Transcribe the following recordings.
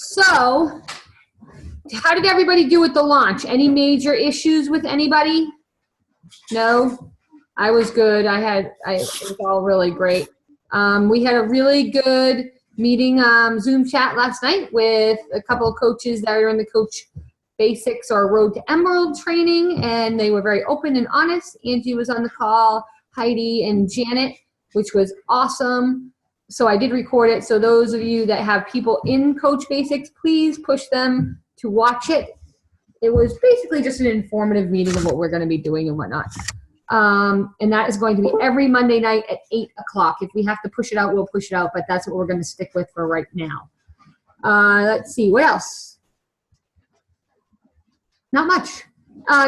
So, how did everybody do with the launch? Any major issues with anybody? No? I was good. It was all really great. We had a really good meeting, Zoom chat last night with a couple of coaches that are in the Coach Basics or Road to Emerald training, and they were very open and honest. Angie was on the call, Heidi and Janet, which was awesome. So I did record it. So those of you that have people in Coach Basics, please push them to watch it. It was basically just an informative meeting of what we're going to be doing and whatnot. And that is going to be every Monday night at 8 o'clock. If we have to push it out, we'll push it out, but that's what we're going to stick with for right now. Let's see, what else? Not much.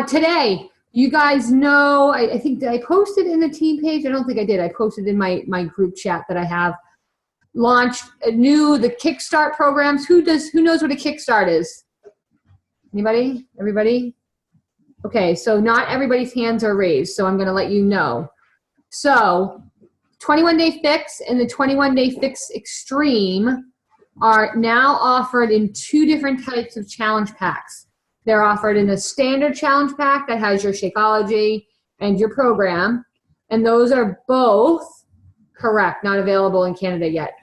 Today, you guys know, I think, did I post it in the team page? I don't think I did. I posted in my group chat that I have launched the Kickstart programs. Who knows what a Kickstart is? Anybody? Everybody? Okay, so not everybody's hands are raised, so I'm going to let you know. So 21-Day Fix and the 21-Day Fix Extreme are now offered in two different types of challenge packs. They're offered in a standard challenge pack that has your Shakeology and your program, and those are both correct, not available in Canada yet,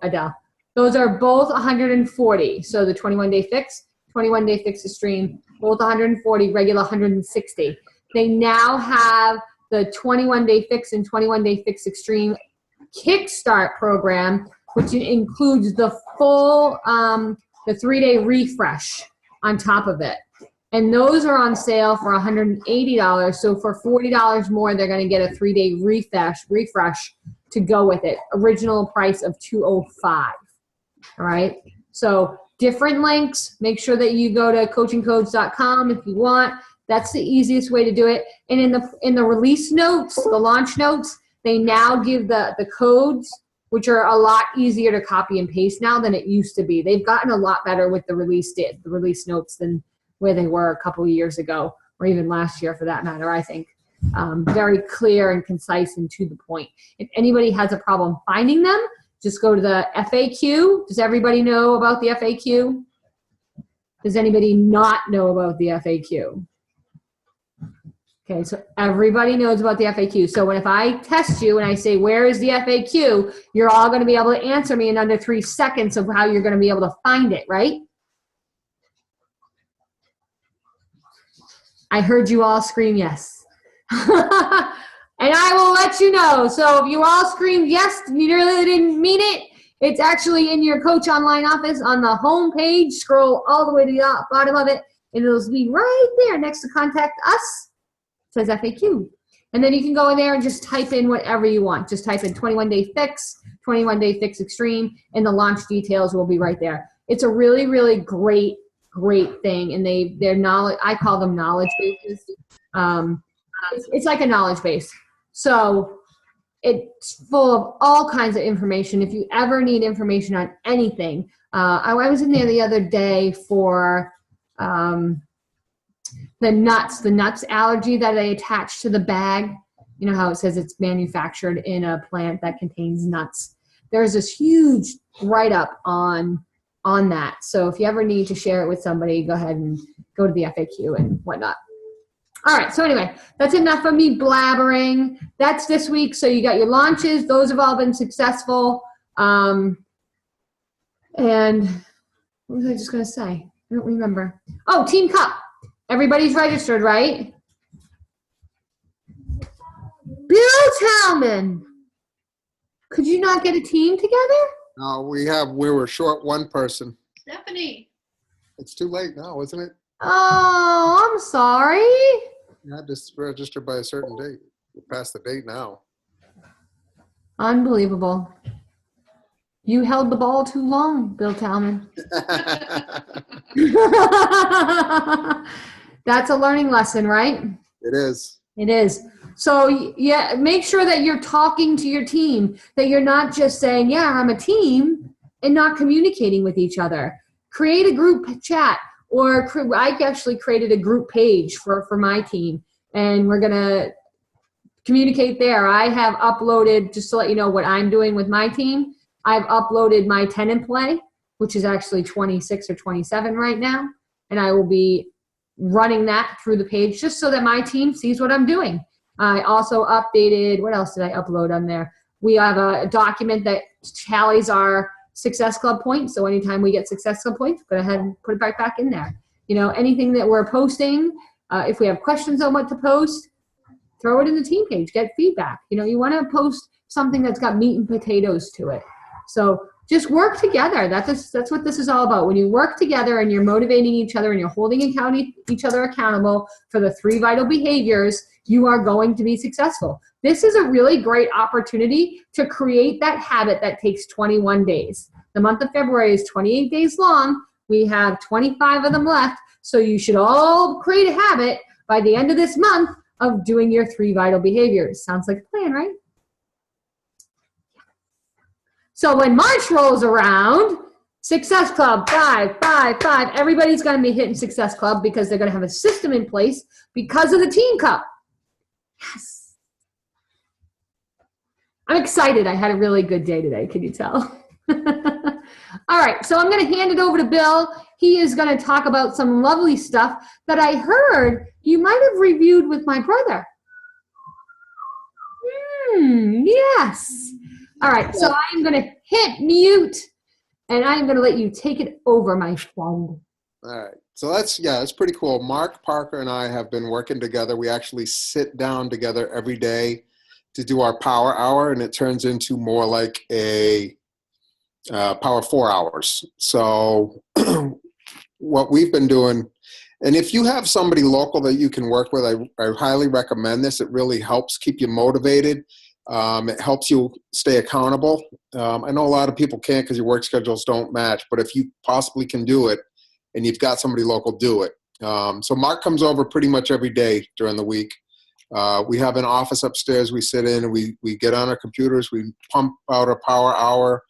Adele. Those are both 140, so the 21-Day Fix, 21-Day Fix Extreme, both 140, regular 160. They now have the 21-Day Fix and 21-Day Fix Extreme Kickstart program, which includes the full, the 3-day refresh on top of it. And those are on sale for $180. So for $40 more, they're going to get a 3-day refresh to go with it. Original price of $205. All right. So different links. Make sure that you go to coachingcodes.com if you want. That's the easiest way to do it. And in the release notes, the launch notes, they now give the codes, which are a lot easier to copy and paste now than it used to be. They've gotten a lot better with the release notes than where they were a couple of years ago, or even last year for that matter, I think. Very clear and concise and to the point. If anybody has a problem finding them, just go to the FAQ. Does everybody know about the FAQ? Does anybody not know about the FAQ? Okay, so everybody knows about the FAQ. So if I test you and I say, where is the FAQ, you're all going to be able to answer me in under 3 seconds of how you're going to be able to find it, right? I heard you all scream yes. And I will let you know. So if you all screamed yes, you really didn't mean it. It's actually in your Coach Online office on the home page. Scroll all the way to the bottom of it, and it'll be right there next to Contact Us. It says FAQ. And then you can go in there and just type in whatever you want. Just type in 21-Day Fix, 21-Day Fix Extreme, and the launch details will be right there. It's a really, really great thing. And they're knowledge, I call them knowledge bases. It's like a knowledge base. So it's full of all kinds of information. If you ever need information on anything, I was in there the other day for the nuts allergy that they attach to the bag. You know how it says it's manufactured in a plant that contains nuts. There's this huge write-up on that. So if you ever need to share it with somebody, go ahead and go to the FAQ and whatnot. All right, so anyway, that's enough of me blabbering. That's this week. So you got your launches. Those have all been successful. And what was I just going to say? I don't remember. Oh, Team Cup. Everybody's registered, right? Bill Talman. Could you not get a team together? No, we were short one person. Stephanie. It's too late now, isn't it? Oh, I'm sorry. You had to register by a certain date. We're past the date now. Unbelievable. You held the ball too long, Bill Talman. That's a learning lesson, right? It is. It is. So, yeah, make sure that you're talking to your team, that you're not just saying, yeah, I'm a team, and not communicating with each other. Create a group chat. Or I actually created a group page for my team, and we're going to communicate there. I have uploaded, just to let you know what I'm doing with my team, I've uploaded my 10 and play which is actually 26 or 27 right now. And I will be running that through the page just so that my team sees what I'm doing. I also updated, what else did I upload on there? We have a document that tallies our Success Club points. So anytime we get Success Club points, go ahead and put it back in there. You know, anything that we're posting, if we have questions on what to post, throw it in the team page, get feedback. You know, you want to post something that's got meat and potatoes to it. So just work together. That's what this is all about. When you work together and you're motivating each other and you're holding each other accountable for the 3 vital behaviors, you are going to be successful. This is a really great opportunity to create that habit that takes 21 days. The month of February is 28 days long. We have 25 of them left. So you should all create a habit by the end of this month of doing your 3 vital behaviors. Sounds like a plan, right? So when March rolls around, Success Club, 5, 5, 5, everybody's going to be hitting Success Club because they're going to have a system in place because of the Teen Cup. Yes. I'm excited. I had a really good day today. Can you tell? All right. So I'm going to hand it over to Bill. He is going to talk about some lovely stuff that I heard you might have reviewed with my brother. Yes. All right. So I'm going to hit mute and I'm going to let you take it over, my friend. All right. So that's pretty cool. Mark Parker and I have been working together. We actually sit down together every day to do our power hour, and it turns into more like a power 4 hours. So what we've been doing, and if you have somebody local that you can work with, I highly recommend this. It really helps keep you motivated. It helps you stay accountable. I know a lot of people can't because your work schedules don't match, but if you possibly can do it and you've got somebody local, do it. So Mark comes over pretty much every day during the week. We have an office upstairs we sit in, and we get on our computers, we pump out a power hour.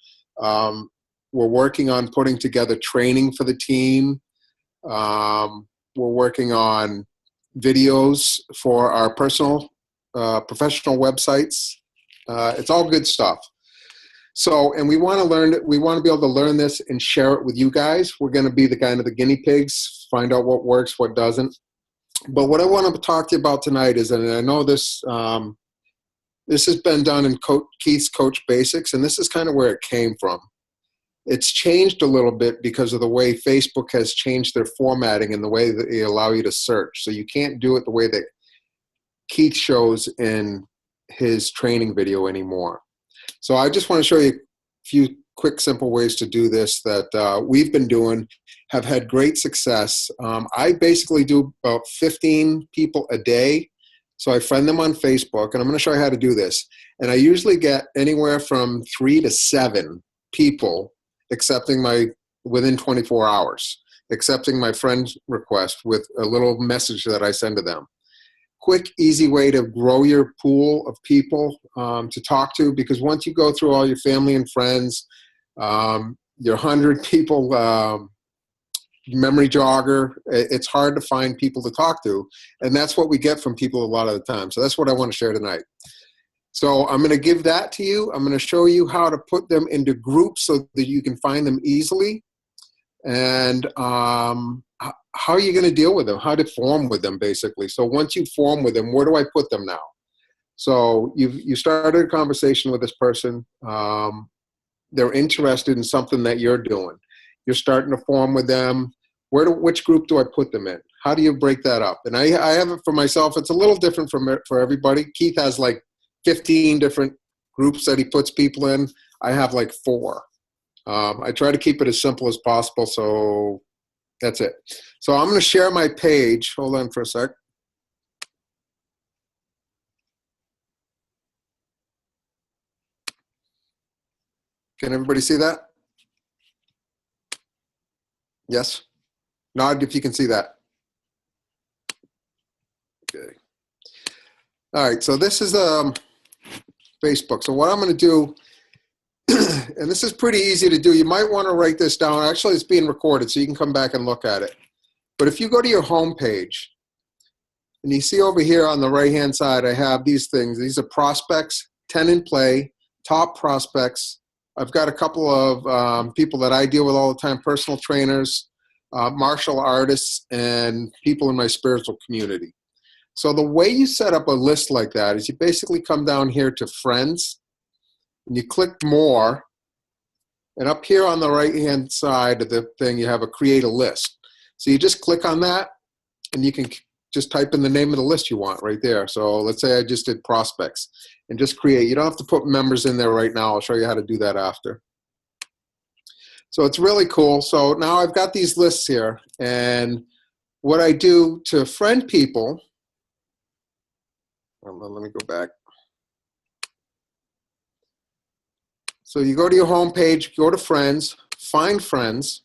We're working on putting together training for the team. We're working on videos for our personal, professional websites. It's all good stuff. So, and we want to be able to learn this and share it with you guys. We're going to be the kind of the guinea pigs, find out what works, what doesn't. But what I want to talk to you about tonight is, and I know this, this has been done in Keith's Coach Basics, and this is kind of where it came from. It's changed a little bit because of the way Facebook has changed their formatting and the way that they allow you to search. So you can't do it the way that Keith shows in his training video anymore. So I just want to show you a few quick, simple ways to do this that we've been doing, have had great success. I basically do about 15 people a day. So I friend them on Facebook, and I'm going to show you how to do this. And I usually get anywhere from 3 to 7 people accepting within 24 hours, accepting my friend request with a little message that I send to them. Quick, easy way to grow your pool of people to talk to, because once you go through all your family and friends, your 100 people memory jogger, it's hard to find people to talk to, and that's what we get from people a lot of the time. So that's what I want to share tonight. So I'm going to give that to you. I'm going to show you how to put them into groups so that you can find them easily, and how are you going to deal with them, how to form with them, basically. So once you form with them, where do I put them now? So you started a conversation with this person. They're interested in something that you're doing. You're starting to form with them. Which group do I put them in? How do you break that up? And I have it for myself. It's a little different for everybody. Keith has like 15 different groups that he puts people in. I have like 4. I try to keep it as simple as possible, so that's it. So I'm going to share my page. Hold on for a sec. Can everybody see that? Yes? Nod if you can see that. Okay. All right, so this is Facebook. So what I'm going to do, and this is pretty easy to do. You might want to write this down. Actually, it's being recorded, so you can come back and look at it. But if you go to your home page, and you see over here on the right-hand side, I have these things. These are prospects, 10 in play, top prospects, I've got a couple of people that I deal with all the time, personal trainers, martial artists, and people in my spiritual community. So the way you set up a list like that is you basically come down here to friends, and you click more, and up here on the right-hand side of the thing, you have a create a list. So you just click on that, and you can just type in the name of the list you want right there. So let's say I just did prospects, and just create. You don't have to put members in there right now. I'll show you how to do that after. So it's really cool. So now I've got these lists here, and what I do to friend people, let me go back. So you go to your home page, go to friends, find friends.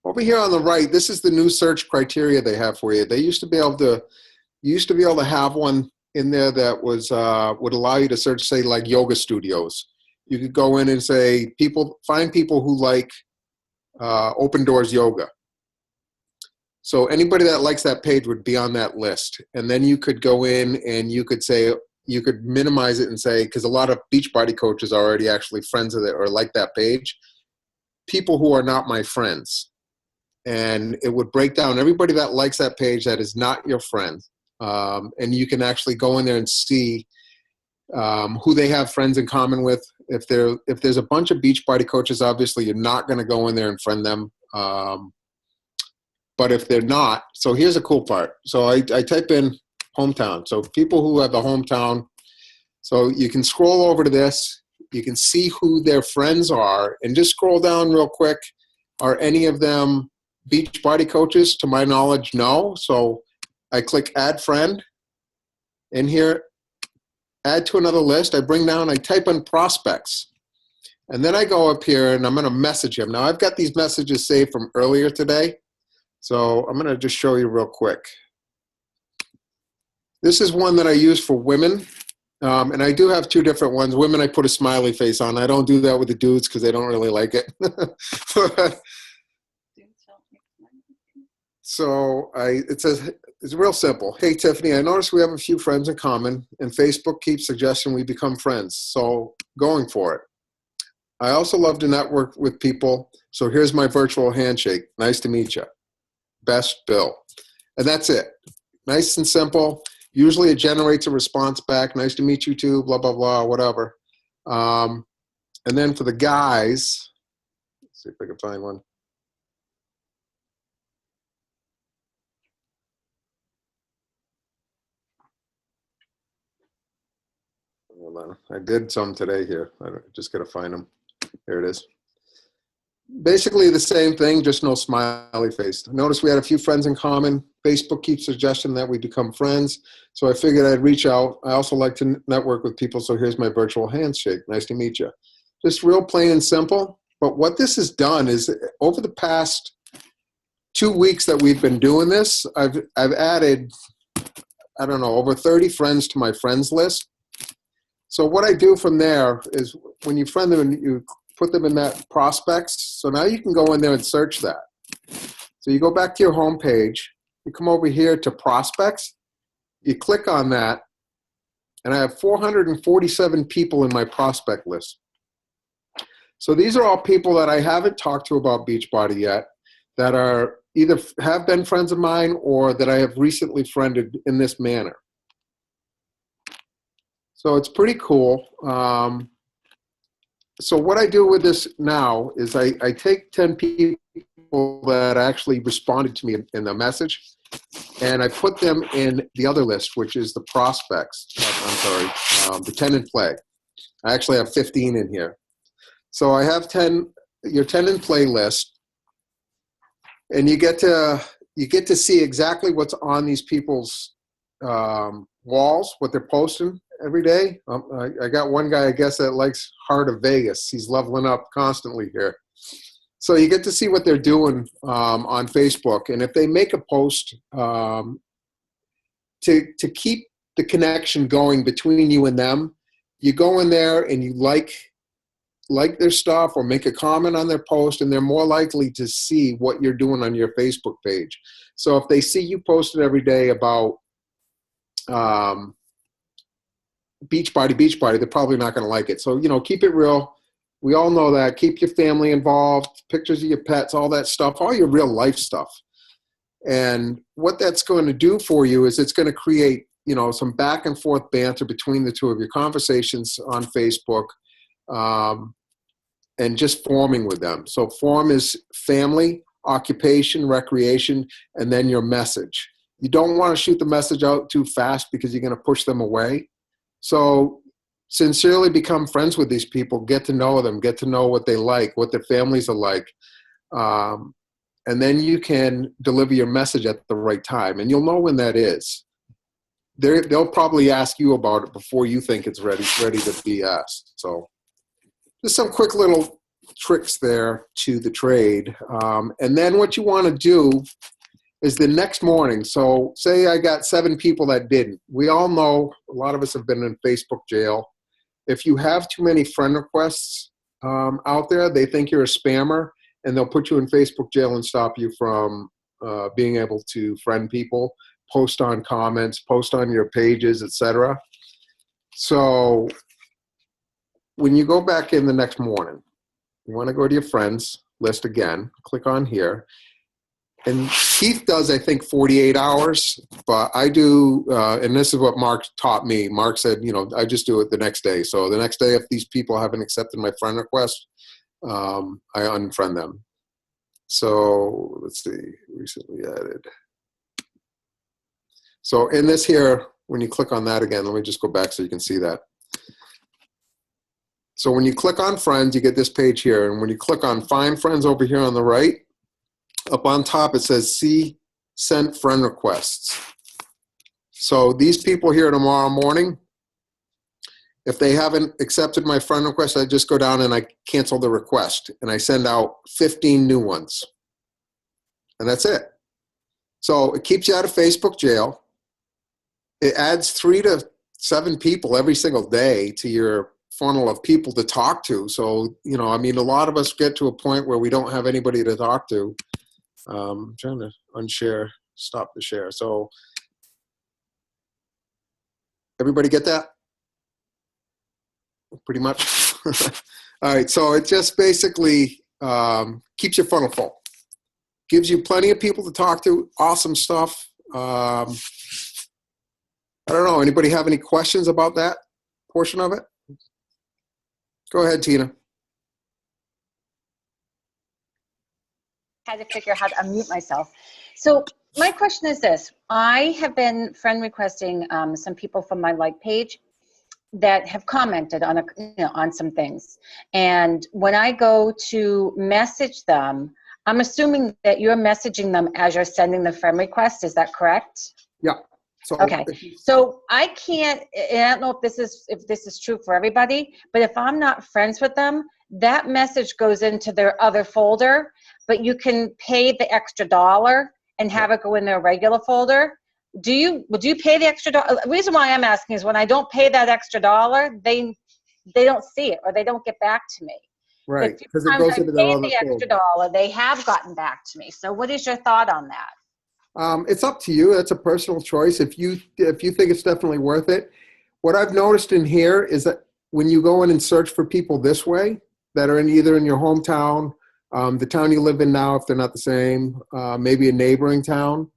Over here on the right, this is the new search criteria they have for you. They used to be able to have one in there that was would allow you to search, say, like yoga studios. You could go in and say find people who like Open Doors Yoga. So anybody that likes that page would be on that list. And then you could go in and you could say, you could minimize it and say, because a lot of Beachbody coaches are already actually friends of it or like that page, people who are not my friends. And it would break down everybody that likes that page that is not your friend. And you can actually go in there and see who they have friends in common with. If there's a bunch of Beachbody coaches, obviously you're not going to go in there and friend them. But if they're not, so here's a cool part. So I type in hometown. So people who have a hometown. So you can scroll over to this. You can see who their friends are, and just scroll down real quick. Are any of them Beachbody coaches? To my knowledge, no. So I click add friend. In here, add to another list. I bring down, I type in prospects. And then I go up here and I'm going to message him. Now I've got these messages saved from earlier today. So I'm going to just show you real quick. This is one that I use for women. And I do have two different ones. Women, I put a smiley face on. I don't do that with the dudes because they don't really like it. So it says, it's real simple. Hey, Tiffany, I noticed we have a few friends in common, and Facebook keeps suggesting we become friends. So going for it. I also love to network with people. So here's my virtual handshake. Nice to meet you. Best, Bill. And that's it. Nice and simple. Usually it generates a response back. Nice to meet you too, blah, blah, blah, whatever. And then for the guys, let's see if I can find one. Hold on. I did some today here. I just got to find them. Here it is. Basically the same thing, just no smiley face. Notice we had a few friends in common. Facebook keeps suggesting that we become friends. So I figured I'd reach out. I also like to network with people. So here's my virtual handshake. Nice to meet you. Just real plain and simple. But what this has done is over the past 2 weeks that we've been doing this, I've added, I don't know, over 30 friends to my friends list. So what I do from there is when you friend them and you put them in that prospects, so now you can go in there and search that. So you go back to your home page, you come over here to prospects, you click on that, and I have 447 people in my prospect list. So these are all people that I haven't talked to about Beachbody yet, that are either have been friends of mine or that I have recently friended in this manner. So it's pretty cool. So what I do with this now is I take 10 people that actually responded to me in the message, and I put them in the other list, which is the prospects. The 10 in play. I actually have 15 in here. So I have your 10 in play list, and you get to see exactly what's on these people's walls, what they're posting every day. I got one guy, I guess, that likes Heart of Vegas. He's leveling up constantly here. So you get to see what they're doing on Facebook. And if they make a post to keep the connection going between you and them, you go in there and you like their stuff or make a comment on their post, and they're more likely to see what you're doing on your Facebook page. So if they see you posted every day about Beachbody, they're probably not going to like it. So, keep it real. We all know that. Keep your family involved, pictures of your pets, all that stuff, all your real life stuff. And what that's going to do for you is it's going to create, some back and forth banter between the two of your conversations on Facebook, and just forming with them. So form is family, occupation, recreation, and then your message. You don't want to shoot the message out too fast because you're going to push them away. So sincerely become friends with these people, get to know them, get to know what they like, what their families are like. And then you can deliver your message at the right time. And you'll know when that is. They'll probably ask you about it before you think it's ready to be asked. So just some quick little tricks there to the trade. And then what you want to do is the next morning. So say I got 7 people that didn't. We all know, a lot of us have been in Facebook jail. If you have too many friend requests out there, they think you're a spammer, and they'll put you in Facebook jail and stop you from being able to friend people, post on comments, post on your pages, etc. So when you go back in the next morning, you want to go to your friends list again, click on here. And Keith does, I think, 48 hours, but I do, and this is what Mark taught me. Mark said, I just do it the next day. So the next day, if these people haven't accepted my friend request, I unfriend them. So let's see, recently added. So in this here, when you click on that again, let me just go back so you can see that. So when you click on friends, you get this page here. And when you click on find friends over here on the right, up on top it says see sent friend requests. So these people here tomorrow morning, if they haven't accepted my friend request, I just go down and I cancel the request and I send out 15 new ones. And that's it. So it keeps you out of Facebook jail. It adds 3 to 7 people every single day to your funnel of people to talk to. So, a lot of us get to a point where we don't have anybody to talk to. I'm trying to unshare, stop the share. So everybody get that? Pretty much. All right, so it just basically keeps your funnel full. Gives you plenty of people to talk to, awesome stuff. I don't know, anybody have any questions about that portion of it? Go ahead, Tina. Had to figure out how to unmute myself. So my question is this. I have been friend requesting some people from my like page that have commented on on some things. And when I go to message them, I'm assuming that you're messaging them as you're sending the friend request. Is that correct? Yeah. So, okay. So I can't, and I don't know if this is true for everybody, but if I'm not friends with them, that message goes into their other folder, but you can pay the extra $1 and have it go in their regular folder. Would you pay the extra $1? The reason why I'm asking is when I don't pay that extra $1, they don't see it or they don't get back to me. Right, because it goes into their other the extra $1, they have gotten back to me. So what is your thought on that? It's up to you. That's a personal choice. If you think it's definitely worth it. What I've noticed in here is that when you go in and search for people this way that are either in your hometown, the town you live in now, if they're not the same, maybe a neighboring town,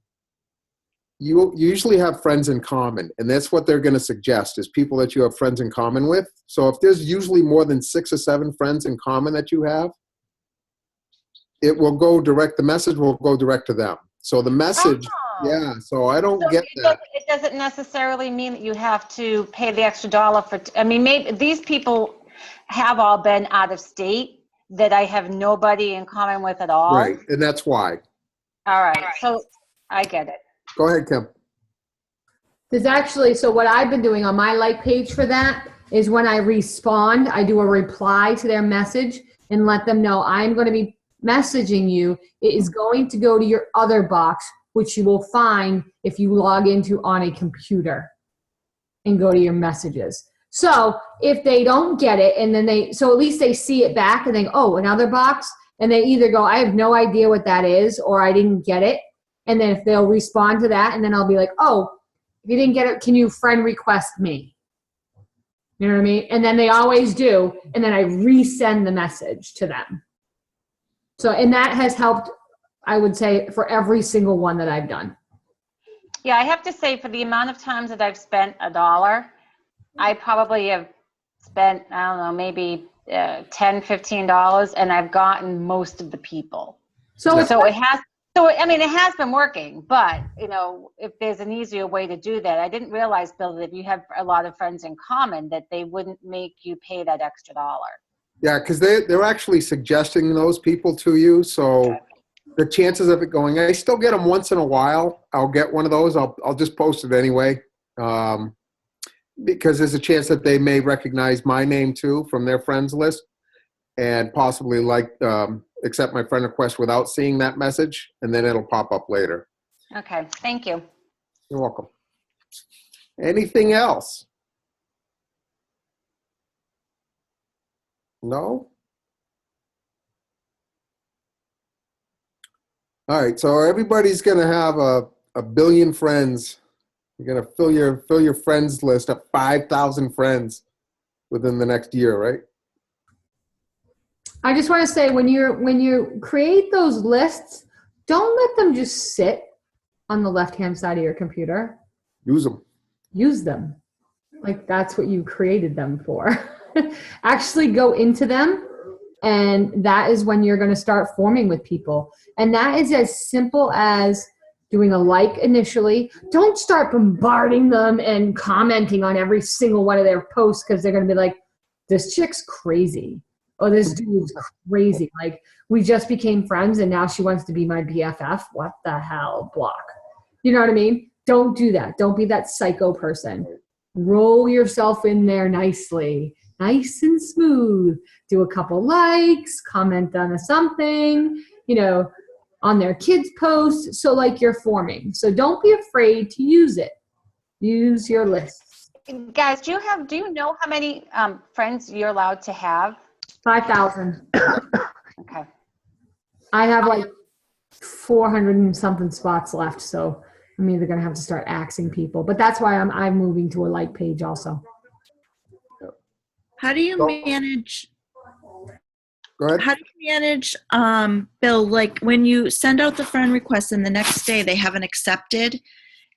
you usually have friends in common. And that's what they're going to suggest is people that you have friends in common with. So if there's usually more than 6 or 7 friends in common that you have, it will go direct. The message will go direct to them. So the message, yeah, so I don't get that. It doesn't necessarily mean that you have to pay the extra $1 for, maybe these people have all been out of state that I have nobody in common with at all. Right, and that's why. All right, so I get it. Go ahead, Kim. There's actually, so what I've been doing on my like page for that is when I respond, I do a reply to their message and let them know I'm going to be messaging you. It is going to go to your other box, which you will find if you log into on a computer and go to your messages. So if they don't get it and then so at least they see it back and they go, oh, another box. And they either go, I have no idea what that is, or I didn't get it. And then if they'll respond to that, and then I'll be like, oh, if you didn't get it, can you friend request me? You know what I mean? And then they always do. And then I resend the message to them. So, and that has helped, I would say, for every single one that I've done. Yeah, I have to say, for the amount of times that I've spent $1, I probably have spent, I don't know, maybe $10, $15, and I've gotten most of the people. So, it's So it has, I mean, it has been working, but, you know, if there's an easier way to do that, I didn't realize, Bill, that if you have a lot of friends in common, that they wouldn't make you pay that extra $1. Yeah, because they're actually suggesting those people to you. So the chances of it going, I still get them once in a while. I'll get one of those. I'll just post it anyway. Because there's a chance that they may recognize my name too from their friends list and possibly accept my friend request without seeing that message, and then it'll pop up later. Okay, thank you. You're welcome. Anything else? No? All right, so everybody's going to have a billion friends. You're going to fill your friends list up 5,000 friends within the next year, right? I just want to say, when you create those lists, don't let them just sit on the left-hand side of your computer. Use them. Use them. Like, that's what you created them for. Actually go into them, and that is when you're going to start forming with people. And that is as simple as doing a like initially. Don't start bombarding them and commenting on every single one of their posts, because they're going to be like, this chick's crazy. Oh, this dude's crazy. Like, we just became friends and now she wants to be my BFF. What the hell? Block. You know what I mean? Don't do that. Don't be that psycho person. Roll yourself in there nicely, nice and smooth. Do a couple likes, comment on something, you know, on their kids' posts. So like you're forming. So don't be afraid to use it. Use your lists. Guys, do you know how many friends you're allowed to have? 5,000. Okay. I have like 400 and something spots left. So I'm either going to have to start axing people, but that's why I'm moving to a like page also. How do you manage? Go ahead. How do you manage, Bill, like when you send out the friend requests and the next day they haven't accepted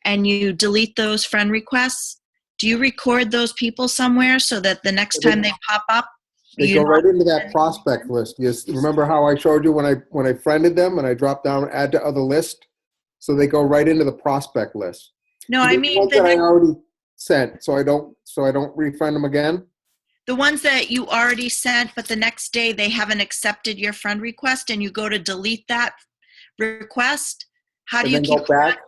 and you delete those friend requests? Do you record those people somewhere so that the next time they pop up? They go right into that prospect list. You remember how I showed you when I friended them and I dropped down add to other list? So they go right into the prospect list. No, I mean ones that I already sent, so I don't refriend them again. The ones that you already sent, but the next day they haven't accepted your friend request, and you go to delete that request. How do you keep go back?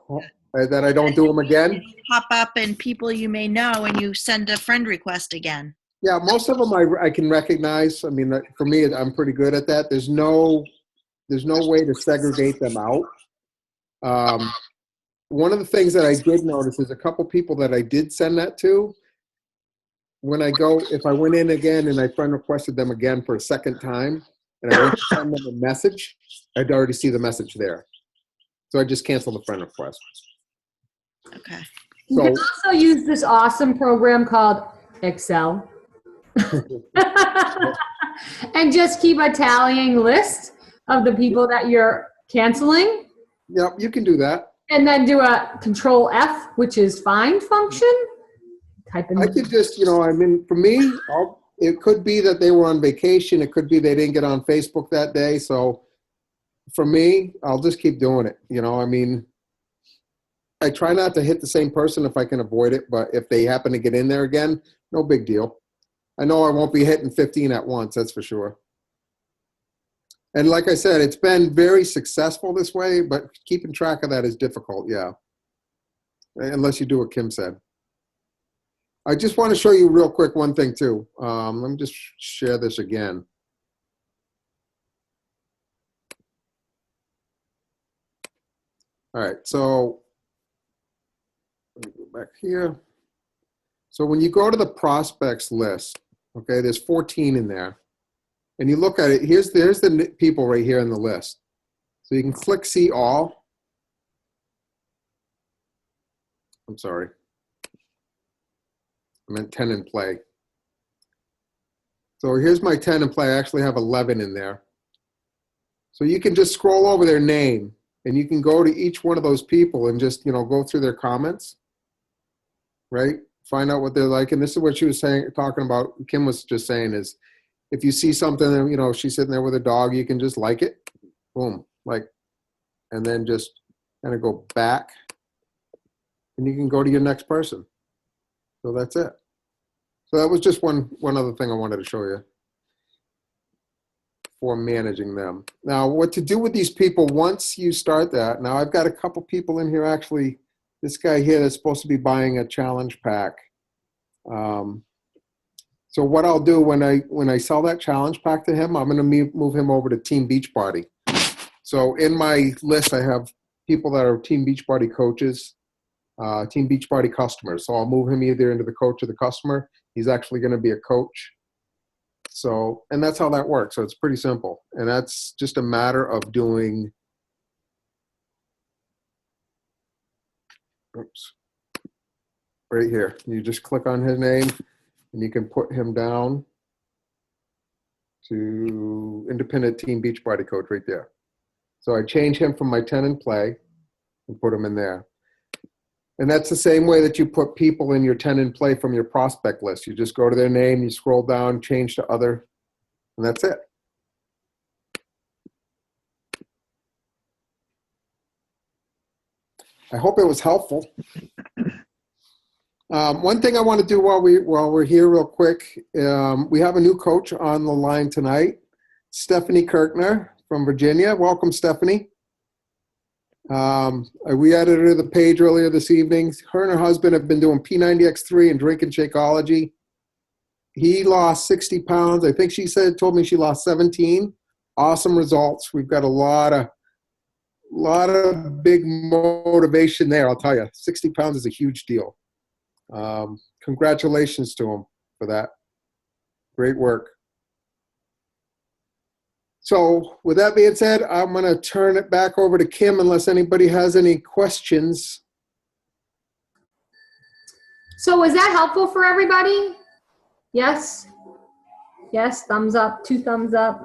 That I don't do them again. Pop up and people you may know, and you send a friend request again. Yeah, most of them I can recognize. I mean, for me, I'm pretty good at that. There's no way to segregate them out. One of the things that I did notice is a couple people that I did send that to. If I went in again and I friend requested them again for a second time, and I went to send them a message, I'd already see the message there. So I just canceled the friend request. Okay. You can also use this awesome program called Excel. And just keep a tallying list of the people that you're canceling. Yep, you can do that. And then do a Control F, which is find function. Type in. I could just, for me, it could be that they were on vacation. It could be they didn't get on Facebook that day. So for me, I'll just keep doing it. I try not to hit the same person if I can avoid it. But if they happen to get in there again, no big deal. I know I won't be hitting 15 at once. That's for sure. And like I said, it's been very successful this way, but keeping track of that is difficult, yeah. Unless you do what Kim said. I just want to show you real quick one thing too. Let me just share this again. All right, so let me go back here. So when you go to the prospects list, okay, there's 14 in there. And you look at it, here's the people right here in the list. So you can click see all. I'm sorry. I meant 10 in play. So here's my 10 in play. I actually have 11 in there. So you can just scroll over their name, and you can go to each one of those people and just, go through their comments, right? Find out what they're like. And this is what she was talking about. Kim was just saying is, if you see something, she's sitting there with a dog, you can just like it, boom, and then just kind of go back, and you can go to your next person. So that's it. So that was just one other thing I wanted to show you for managing them. Now, what to do with these people once you start that. Now, I've got a couple people in here, actually, this guy here that's supposed to be buying a challenge pack. So what I'll do when I sell that challenge pack to him, I'm going to move him over to Team Beachbody. So in my list, I have people that are Team Beachbody coaches, Team Beachbody customers. So I'll move him either into the coach or the customer. He's actually going to be a coach. So, and that's how that works. So it's pretty simple. And that's just a matter of doing, right here. You just click on his name, and you can put him down to Independent Team Beachbody Coach right there. So I change him from my 10 in play and put him in there. And that's the same way that you put people in your 10 in play from your prospect list. You just go to their name, you scroll down, change to other, and that's it. I hope it was helpful. One thing I want to do while we're here real quick, we have a new coach on the line tonight, Stephanie Kirkner from Virginia. Welcome, Stephanie. We added her to the page earlier this evening. Her and her husband have been doing P90X3 and drinking Shakeology. He lost 60 pounds. I think she told me she lost 17. Awesome results. We've got a lot of big motivation there, I'll tell you. 60 pounds is a huge deal. Congratulations to him for that. Great work. So with that being said, I'm going to turn it back over to Kim unless anybody has any questions. So was that helpful for everybody? Yes? Yes, thumbs up, 2 thumbs up.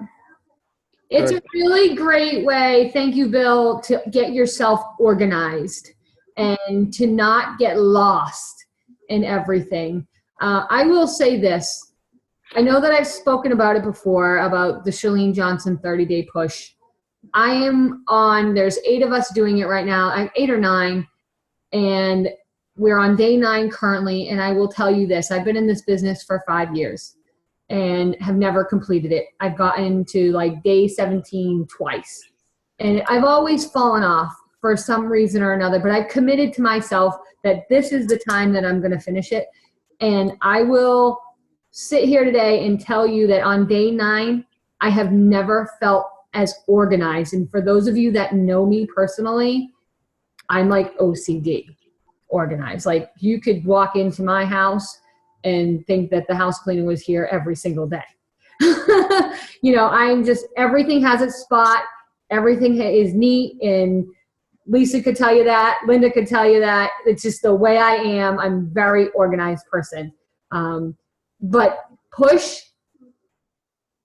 It's a really great way, thank you, Bill, to get yourself organized and to not get lost in everything. I will say this. I know that I've spoken about it before, about the Chalene Johnson 30-day push. There's 8 of us doing it right now. I'm 8 or 9, and we're on day 9 currently, and I will tell you this. I've been in this business for 5 years and have never completed it. I've gotten to day 17 twice, and I've always fallen off for some reason or another, but I've committed to myself that this is the time that I'm going to finish it, and I will sit here today and tell you that on day 9, I have never felt as organized. And for those of you that know me personally, I'm like OCD organized. Like you could walk into my house and think that the house cleaning was here every single day. I'm just, everything has its spot. Everything is neat. And Lisa could tell you that. Linda could tell you that. It's just the way I am. I'm a very organized person. But push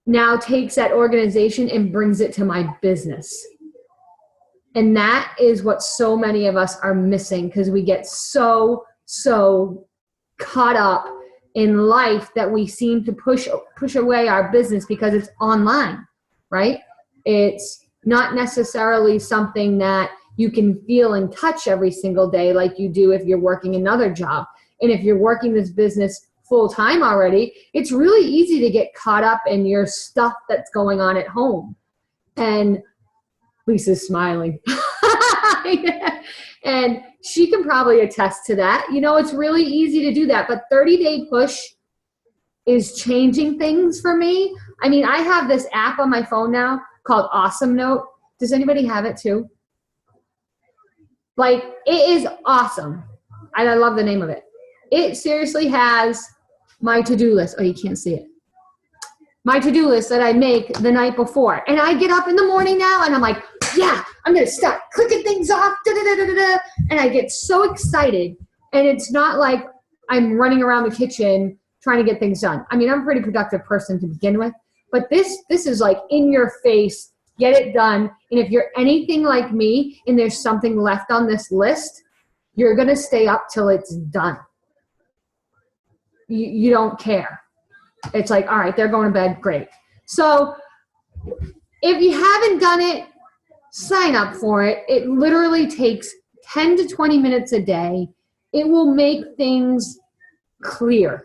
now takes that organization and brings it to my business. And that is what so many of us are missing because we get so caught up in life that we seem to push away our business because it's online, right? It's not necessarily something that you can feel and touch every single day like you do if you're working another job. And if you're working this business full time already, it's really easy to get caught up in your stuff that's going on at home. And Lisa's smiling. And she can probably attest to that. It's really easy to do that. But 30-day push is changing things for me. I mean, I have this app on my phone now called Awesome Note. Does anybody have it too? It is awesome. And I love the name of it. It seriously has my to-do list. Oh, you can't see it. My to-do list that I make the night before. And I get up in the morning now and I'm like, yeah, I'm going to start clicking things off. And I get so excited. And it's not like I'm running around the kitchen trying to get things done. I mean, I'm a pretty productive person to begin with, but this is like in your face, get it done. And if you're anything like me and there's something left on this list, you're going to stay up till it's done. You don't care. It's like, all right, they're going to bed. Great. So if you haven't done it, sign up for it. It literally takes 10 to 20 minutes a day. It will make things clear.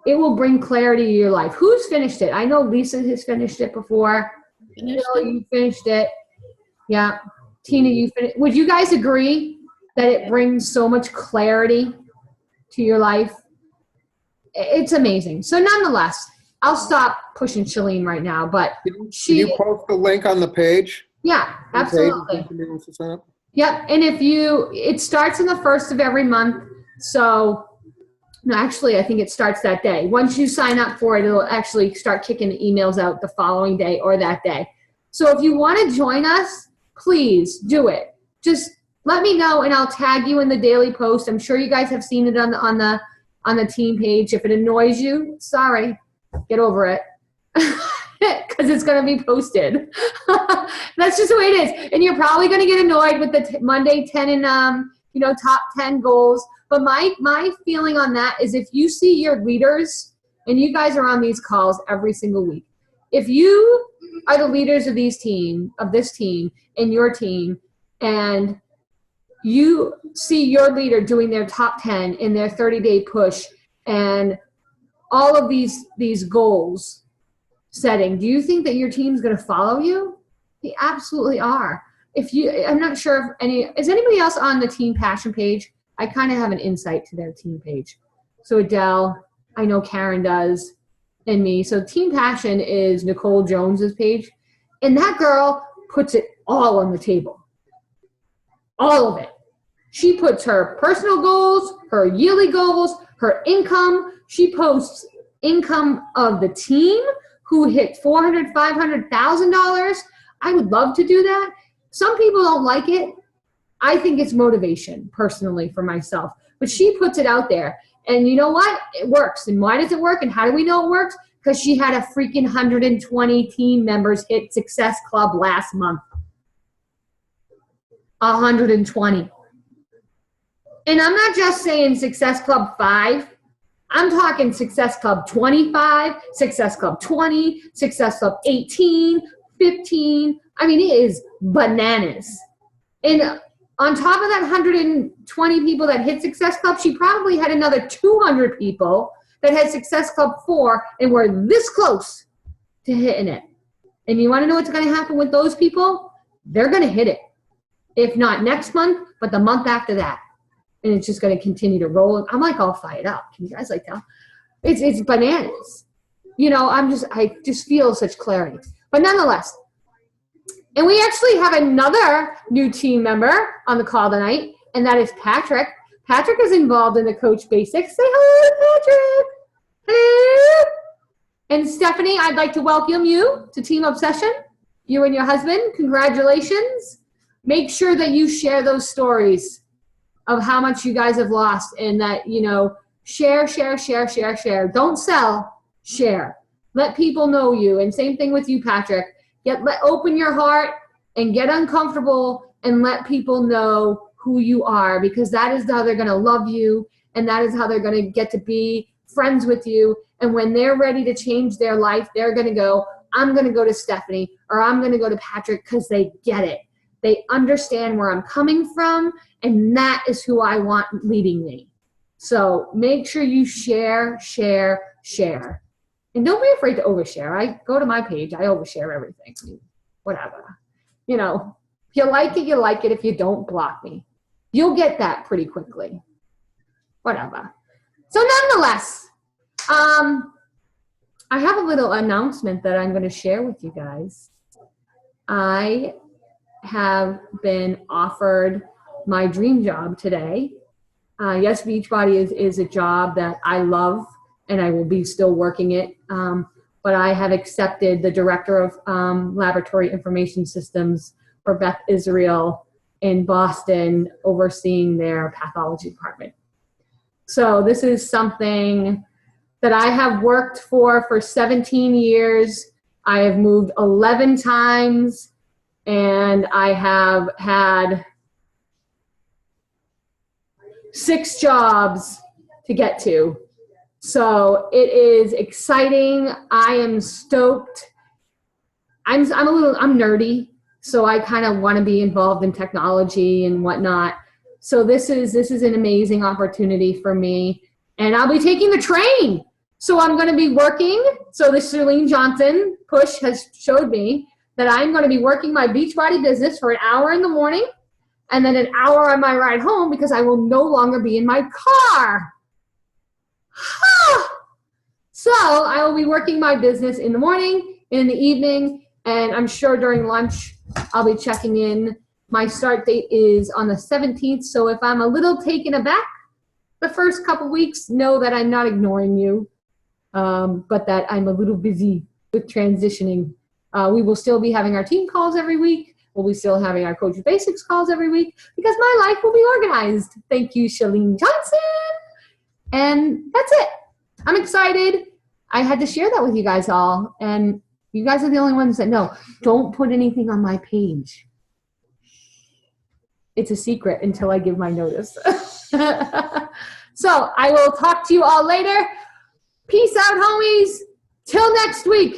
It will bring clarity to your life. Who's finished it? I know Lisa has finished it before. Bill, you finished it. Yeah. Tina, you finished. Would you guys agree that it brings so much clarity to your life? It's amazing. So nonetheless, I'll stop pushing Shalene right now, but Can you post the link on the page? Yeah, absolutely. Yep. And it starts on the 1st of every month. So no, actually, I think it starts that day. Once you sign up for it, it'll actually start kicking the emails out the following day or that day. So if you want to join us, please do it. Just let me know and I'll tag you in the daily post. I'm sure you guys have seen it on the team page. If it annoys you, sorry, get over it. Because it's going to be posted. That's just the way it is. And you're probably going to get annoyed with the Monday 10 and top 10 goals. But my feeling on that is if you see your leaders, and you guys are on these calls every single week, if you are the leaders of this team and your team, and you see your leader doing their top 10 in their 30-day push and all of these goals setting, do you think that your team's going to follow you? They absolutely are. I'm not sure if is anybody else on the Team Passion page? I kind of have an insight to their team page. So Adele, I know Karen does, and me. So Team Passion is Nicole Jones's page, and that girl puts it all on the table. All of it. She puts her personal goals, her yearly goals, her income. She posts income of the team who hit $400,000, $500,000. I would love to do that. Some people don't like it. I think it's motivation, personally, for myself. But she puts it out there. And you know what? It works. And why does it work? And how do we know it works? Because she had a freaking 120 team members hit Success Club last month. 120. And I'm not just saying Success Club 5. I'm talking Success Club 25, Success Club 20, Success Club 18, 15. I mean, it is bananas. And on top of that 120 people that hit Success Club, she probably had another 200 people that had Success Club 4 and were this close to hitting it. And you want to know what's going to happen with those people? They're going to hit it. If not next month, but the month after that. And it's just going to continue to roll. I'm like all fired up. Can you guys like tell? It's bananas. I just feel such clarity. But nonetheless, and we actually have another new team member on the call tonight, and that is Patrick. Patrick is involved in the Coach Basics. Say hello, Patrick. Hello. And Stephanie, I'd like to welcome you to Team Obsession. You and your husband, congratulations. Make sure that you share those stories of how much you guys have lost, and that, share. Don't sell, share. Let people know you. And same thing with you, Patrick. Open your heart and get uncomfortable and let people know who you are, because that is how they're going to love you, and that is how they're going to get to be friends with you. And when they're ready to change their life, they're going to go, I'm going to go to Stephanie, or I'm going to go to Patrick, because they get it. They understand where I'm coming from, and that is who I want leading me. So make sure you share. And don't be afraid to overshare. I go to my page, I overshare everything. Whatever. If you like it, you like it. If you don't, block me. You'll get that pretty quickly. Whatever. So nonetheless, I have a little announcement that I'm going to share with you guys. I have been offered my dream job today. Yes, Beachbody is a job that I love, and I will be still working it. But I have accepted the Director of Laboratory Information Systems for Beth Israel in Boston, overseeing their pathology department. So this is something that I have worked for 17 years. I have moved 11 times, and I have had 6 jobs to get to. So it is exciting. I am stoked. I'm nerdy, so I kind of want to be involved in technology and whatnot. So this is an amazing opportunity for me, and I'll be taking the train. So I'm going to be working. So this Charlene Johnson push has showed me that I'm going to be working my Beachbody business for an hour in the morning, and then an hour on my ride home, because I will no longer be in my car. So I will be working my business in the morning, in the evening, and I'm sure during lunch I'll be checking in. My start date is on the 17th, so if I'm a little taken aback the first couple weeks, know that I'm not ignoring you, but that I'm a little busy with transitioning. We will still be having our team calls every week. We'll be still having our Coach Basics calls every week, because my life will be organized. Thank you, Charlene Johnson. And that's it. I'm excited. I had to share that with you guys all. And you guys are the only ones that know. Don't put anything on my page. It's a secret until I give my notice. So I will talk to you all later. Peace out, homies. Till next week.